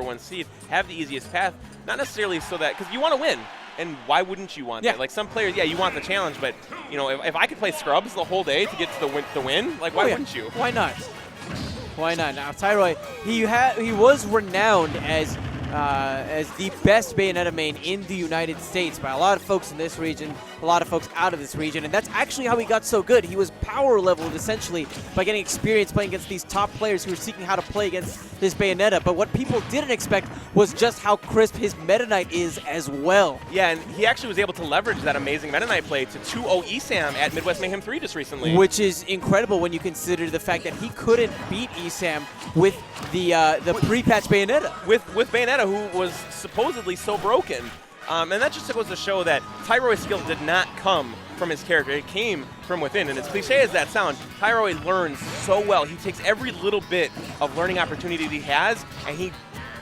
#1 seed have the easiest path, not necessarily so that, because you want to win. And why wouldn't you want that? Like some players, yeah, you want the challenge, but you know, if I could play scrubs the whole day to get to the win, like why wouldn't you? Why not? Why not? Now Tyroy, he was renowned as the best Bayonetta main in the United States by a lot of folks in this region, a lot of folks out of this region, and that's actually how he got so good. He was power leveled essentially by getting experience playing against these top players who were seeking how to play against this Bayonetta, but what people didn't expect was just how crisp his Meta Knight is as well. Yeah, and he actually was able to leverage that amazing Meta Knight play to 2-0 ESAM at Midwest Mayhem 3 just recently. Which is incredible when you consider the fact that he couldn't beat ESAM with the pre-patch Bayonetta. With Bayonetta, who was supposedly so broken. And that just goes to show that Tyroy's skill did not come from his character. It came from within. And as cliche as that sounds, Tyroy learns so well. He takes every little bit of learning opportunity that he has, and he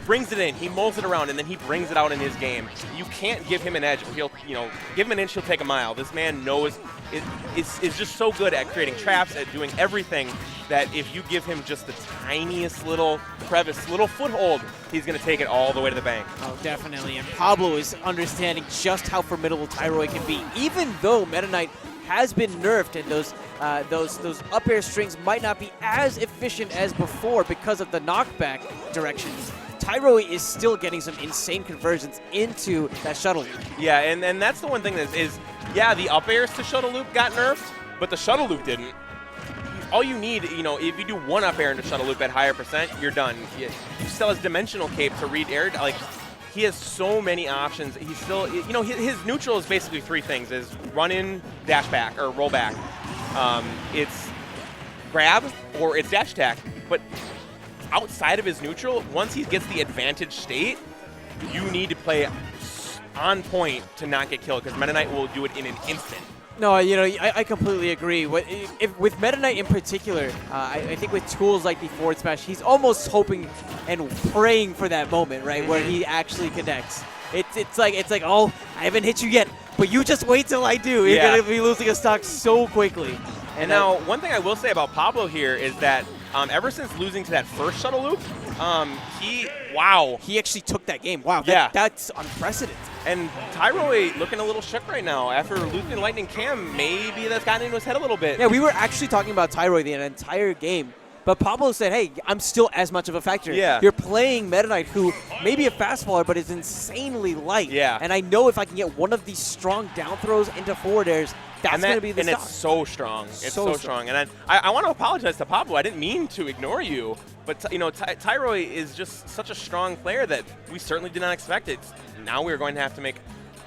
brings it in, he molds it around, and then he brings it out in his game. You can't give him an edge. He'll, give him an inch, he'll take a mile. This man knows, is just so good at creating traps, at doing everything, that if you give him just the tiniest little crevice, little foothold, he's going to take it all the way to the bank. Oh, definitely. And Pablo is understanding just how formidable Tyroy can be, even though Meta Knight has been nerfed and those up air strings might not be as efficient as before because of the knockback directions. Tyroy is still getting some insane conversions into that shuttle loop. Yeah, and that's the one thing that is, yeah, the up airs to shuttle loop got nerfed, but the shuttle loop didn't. All you need, if you do one up air into shuttle loop at higher percent, you're done. You still has dimensional cape to read air. Like, he has so many options. He's still, his neutral is basically three things: is run in, dash back, or roll back. It's grab or it's dash attack. But outside of his neutral, once he gets the advantage state, you need to play on point to not get killed, because Meta Knight will do it in an instant. No, I completely agree. With Meta Knight in particular, I think with tools like the forward smash, he's almost hoping and praying for that moment, right, where he actually connects. It's like, oh, I haven't hit you yet, but you just wait till I do. You're going to be losing a stock so quickly. And now, one thing I will say about Pablo here is that ever since losing to that first shuttle loop, he actually took that game. Wow, that's unprecedented. And Tyroy looking a little shook right now after losing Lightning Cam. Maybe that's gotten into his head a little bit. Yeah, we were actually talking about Tyroy the entire game. But Pablo said, hey, I'm still as much of a factor. Yeah. You're playing Meta Knight, who may be a fast faller, but is insanely light. Yeah. And I know if I can get one of these strong down throws into forward airs, that's going to be the stock. And it's so strong. It's so strong. And I want to apologize to Pablo. I didn't mean to ignore you. But, Tyroy is just such a strong player that we certainly did not expect it. Now we're going to have to make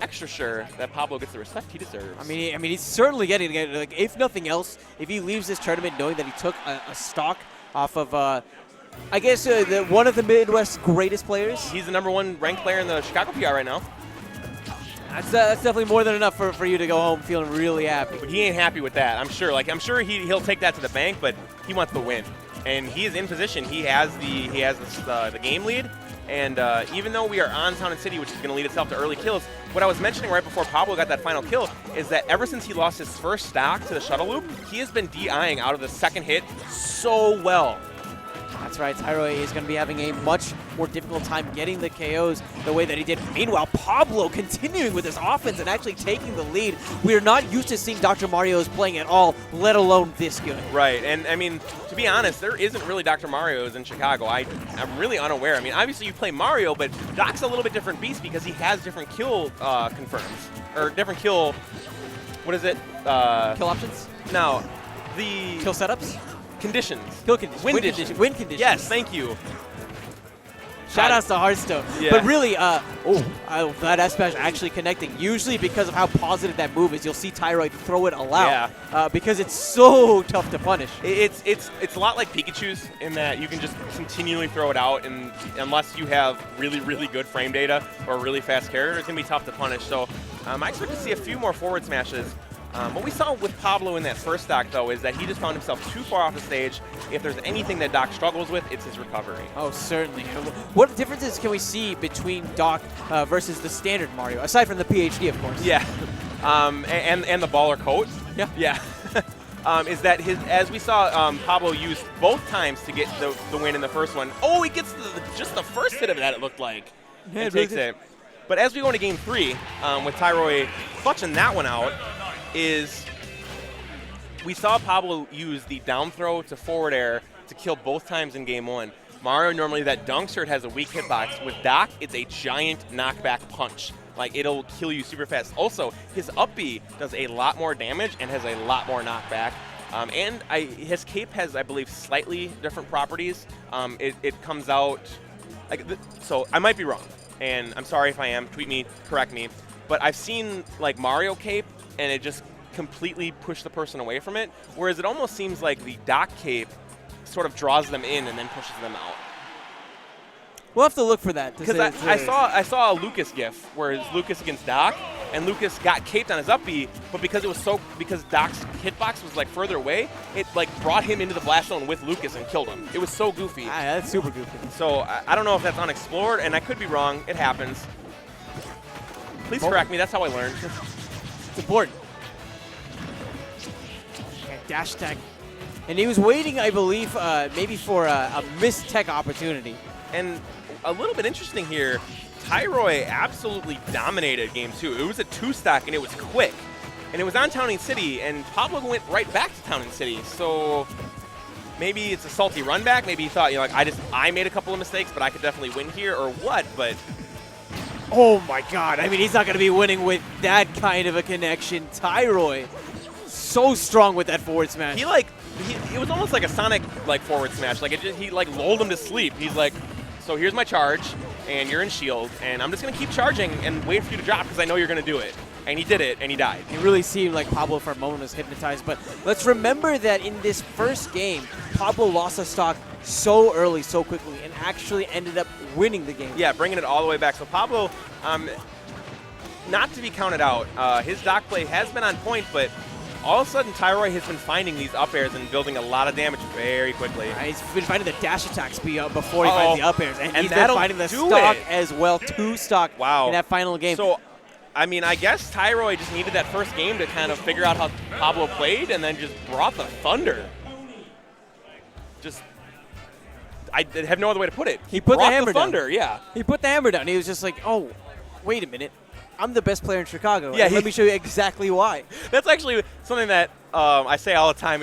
extra sure that Pablo gets the respect he deserves. I mean, he's certainly getting it. Like, if nothing else, if he leaves this tournament knowing that he took a stock off of, I guess, one of the Midwest's greatest players. He's the #1 ranked player in the Chicago PR right now. That's definitely more than enough for you to go home feeling really happy. But he ain't happy with that, I'm sure. Like, I'm sure he'll take that to the bank, but he wants the win. And he is in position. He has the game lead. And even though we are on Town and City, which is going to lead itself to early kills, what I was mentioning right before Pablo got that final kill is that ever since he lost his first stock to the shuttle loop, he has been DIing out of the second hit so well. That's right. Tyroy is going to be having a much more difficult time getting the KOs the way that he did. Meanwhile, Pablo continuing with his offense and actually taking the lead. We are not used to seeing Dr. Mario's playing at all, let alone this good. Right. And, I mean, to be honest, there isn't really Dr. Mario's in Chicago. I'm really unaware. I mean, obviously you play Mario, but Doc's a little bit different beast because he has different kill confirms. Or different kill, what is it? Kill options? No. The kill setups? Conditions. Kill conditions. Win conditions. Win conditions. Yes, thank you. Shoutouts to Hearthstone. Yeah. But really, that S-Smash actually connecting. Usually because of how positive that move is, you'll see Tyroy throw it aloud. Yeah. Because it's so tough to punish. It's a lot like Pikachu's in that you can just continually throw it out, and unless you have really, really good frame data or a really fast character, it's going to be tough to punish. So I expect to see a few more forward smashes. What we saw with Pablo in that first stock, though, is that he just found himself too far off the stage. If there's anything that Doc struggles with, it's his recovery. Oh, certainly. What differences can we see between Doc versus the standard Mario, aside from the PhD, of course? Yeah, and the baller coat. Yeah. Yeah. is that as we saw Pablo use both times to get the win in the first one. Oh, he gets just the first hit of that, it looked like, and takes it. But as we go into game 3, with Tyroy clutching that one out, is we saw Pablo use the down throw to forward air to kill both times in game 1. Mario, normally that dunk shirt has a weak hitbox. With Doc, it's a giant knockback punch. Like, it'll kill you super fast. Also, his up B does a lot more damage and has a lot more knockback. His cape has, I believe, slightly different properties. It comes out, so I might be wrong, and I'm sorry if I am. Tweet me, correct me. But I've seen like Mario cape, and it just completely pushed the person away from it. Whereas it almost seems like the Doc cape sort of draws them in and then pushes them out. We'll have to look for that. Because I saw a Lucas gif where it's Lucas against Doc, and Lucas got caped on his up B, but because Doc's hitbox was like further away, it like brought him into the blast zone with Lucas and killed him. It was so goofy. That's super goofy. So I don't know if that's unexplored, and I could be wrong. It happens. Please correct me. That's how I learned. It's important. Okay, dash tag. And he was waiting, I believe, maybe for a missed tech opportunity. And a little bit interesting here, Tyroy absolutely dominated game 2. It was a 2-stock, and it was quick. And it was on Town and City, and Pablo went right back to Town and City. So maybe it's a salty run back. Maybe he thought, I made a couple of mistakes, but I could definitely win here, or what. But oh my God! I mean, he's not going to be winning with that kind of a connection. Tyroy, so strong with that forward smash. It was almost like a Sonic forward smash. He lulled him to sleep. He's like, so here's my charge, and you're in shield, and I'm just going to keep charging and wait for you to drop because I know you're going to do it. And he did it, and he died. It really seemed like Pablo for a moment was hypnotized, but let's remember that in this first game, Pablo lost a stock so early, so quickly, and actually ended up winning the game. Yeah, bringing it all the way back. So Pablo, not to be counted out, his dock play has been on point, but all of a sudden, Tyroy has been finding these up airs and building a lot of damage very quickly. He's been finding the dash attacks before he finds the up airs, and he's been finding the do stock it. as well, 2-stock in that final game. So, I mean, I guess Tyroy just needed that first game to kind of figure out how Pablo played, and then just brought the thunder. I have no other way to put it. He put the hammer down. Thunder, yeah. He put the hammer down. He was just like, oh, wait a minute. I'm the best player in Chicago. Yeah, let me show you exactly why. That's actually something that I say all the time.